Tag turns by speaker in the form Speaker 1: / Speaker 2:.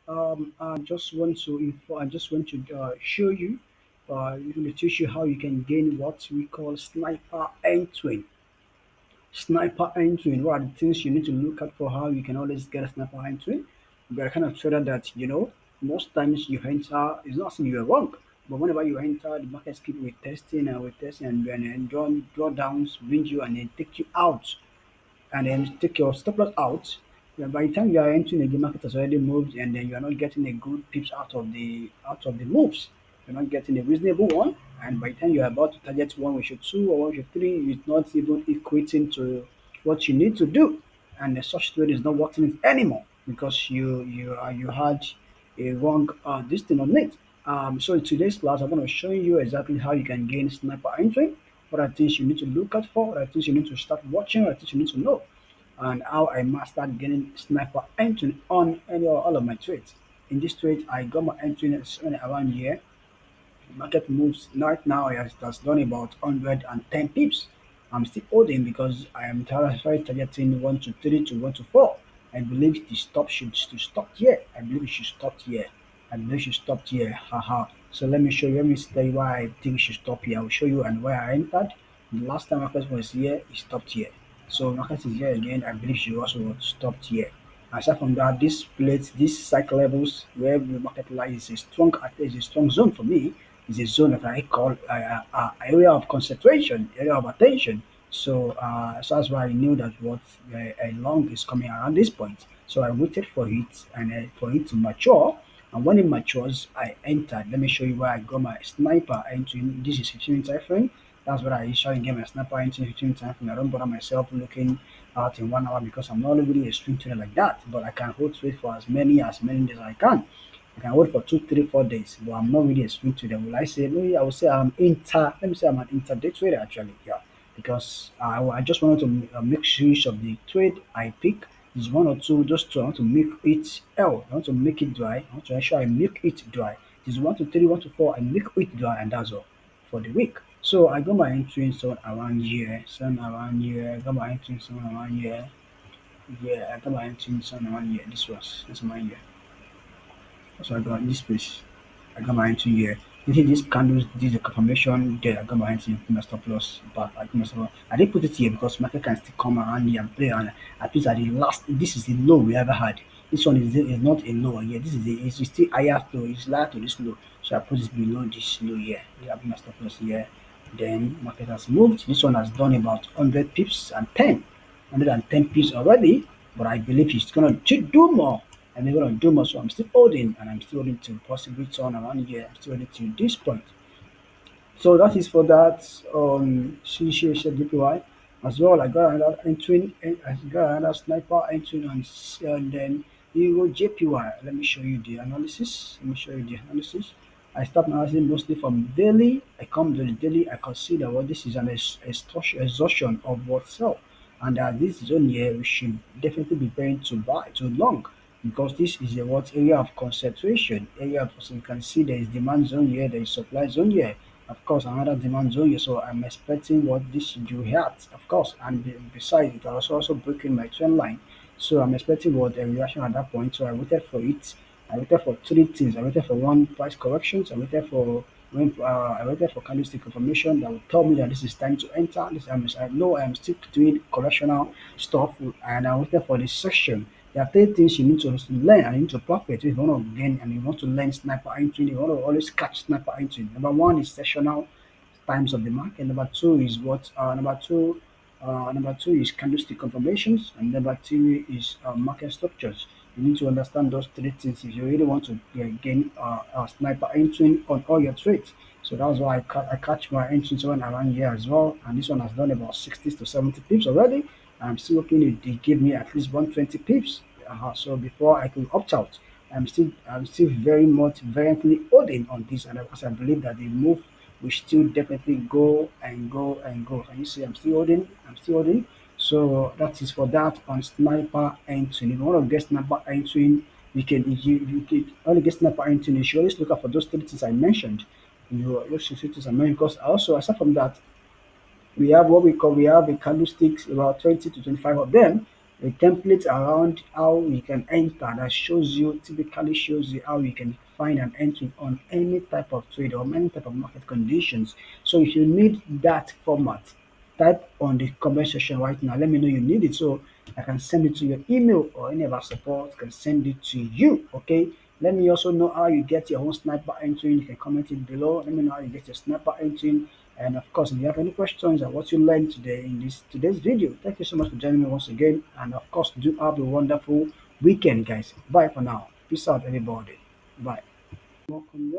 Speaker 1: I just want to I just want to show you, to teach you how you can gain what we call sniper entry. Sniper entry. What are the things you need to look at for how you can always get a sniper entry? We are kind of trader that most times you enter. It's not saying you are wrong, but whenever you enter, the markets keep retesting and retesting, and then drawdowns bring you and then take you out and then take your stop loss out. Yeah, by the time you are entering the market has already moved, and then you are not getting a good pips out of the moves. You're not getting a reasonable one, and by the time you are about to target one which is two or one which is three, it's not even equating to what you need to do, and the such trade is not working anymore because you had a wrong this thing on it. So in today's class, I'm going to show you exactly how you can gain sniper entry, what are things you need to look out for, what are things you need to start watching, what are things you need to know, and how I mastered getting sniper entry on any or all of my trades. In this trade, I got my entry around here. Market moves right now it has done about 110 pips. I'm still holding because I am targeting 1 to 3 to 1 to 4. I believe the stop should stop here. I believe it should stop here. I believe it should stop here. Haha. So let me show you. Let me tell you why I think it should stop here. I will show you and where I entered. The last time market was here, it stopped here. So market is here again. I believe she also stopped here. Aside from that, this plate, these cycle levels where the market lies is a strong zone for me. It's a zone that I call area of concentration, area of attention. So that's why I knew that what a long is coming around this point. So I waited for it and for it to mature. And when it matures, I entered. Let me show you where I got my sniper entering. This is 15 minute time frame. That's what I usually get my sniper entering 15 minute time frame. I don't bother myself looking out in 1 hour because I'm not really a swing trader like that. But I can hold trade for as many days as I can. I can hold for 2, 3, 4 days, but I'm not really a swing trader. Will I say? Maybe I would say Let me say I'm an intraday trader actually. Yeah, because I just wanted to make use of the trade I pick. Is one or two just to I want to make it L. I want to make it dry. I want to ensure I make it dry. This 1 to 3, 1 to 4. I make it dry, and that's all for the week. So I got my entry some around here, some around here. I got my entry some around here. Yeah, I got my entry some around here. This my year. So I got this place. I got my entry here. You see these candles, this is a confirmation there. I got my entry, put my stop loss back. I put my stop loss. I didn't put it here because market can still come around here and play around. At least at the last, this is the low we ever had. This one is not a low here. This is it's still higher low. It's lower to this low. So I put it below this low here. I put my stop loss here. Then market has moved. This one has done about 100 pips and 110 pips already. But I believe it's gonna do more. I'm not gonna do more, so I'm still holding and I'm still holding to possibly turn around here. I'm still holding to this point. So that is for that GBPY as well. I got another entry, I got another sniper entry and then EURJPY. Let me show you the analysis. Let me show you the analysis. I start analyzing mostly from daily. I come to the daily. I consider what this is an exhaustion of what sell, and this zone here we should definitely be paying to buy to long because this is a what area of concentration. Area of so you can see there is demand zone here, there is supply zone here. Of course, another demand zone here, so I'm expecting what this should do here, of course, and besides, it was also breaking my trend line. So I'm expecting what a reaction at that point. So I waited for it. I waited for three things. I waited for one price corrections. I waited for candlestick confirmation that would tell me that this is time to enter. I know I'm still doing correctional stuff, and I waited for this section. There are three things you need to learn and you need to profit if you want to gain and you want to learn sniper entry. You want to always catch sniper entry. Number one is sectional times of the market. Number two is what? Number two is candlestick confirmations, and number three is market structures. You need to understand those three things if you really want to gain sniper entry on all your trades. So that's why I catch my entries one around here as well, and this one has done about 60 to 70 pips already. I'm still hoping it give me at least 120 pips. So before I can opt out, I'm still very much vehemently holding on this, and because I believe that the move will still definitely go and go and go. And you see, I'm still holding. I'm still holding. So that is for that on sniper entry. If you want to get sniper entry, you can only get sniper entry. You should always look out for those three things I mentioned. You those three things I mentioned because also aside from that, we have what we have a candlesticks about 20 to 25 of them. a template around how you can enter that typically shows you how you can find an entry on any type of trade or any type of market conditions. So if you need that format, type on the comment section right now. Let me know you need it so I can send it to your email, or any of our support can send it to you. Okay. Let me also know how you get your own sniper entry. You can comment it below. Let me know how you get your sniper entry. And of course, if you have any questions on what you learned today in this today's video, thank you so much for joining me once again. And of course, do have a wonderful weekend, guys. Bye for now. Peace out, everybody. Bye. Welcome.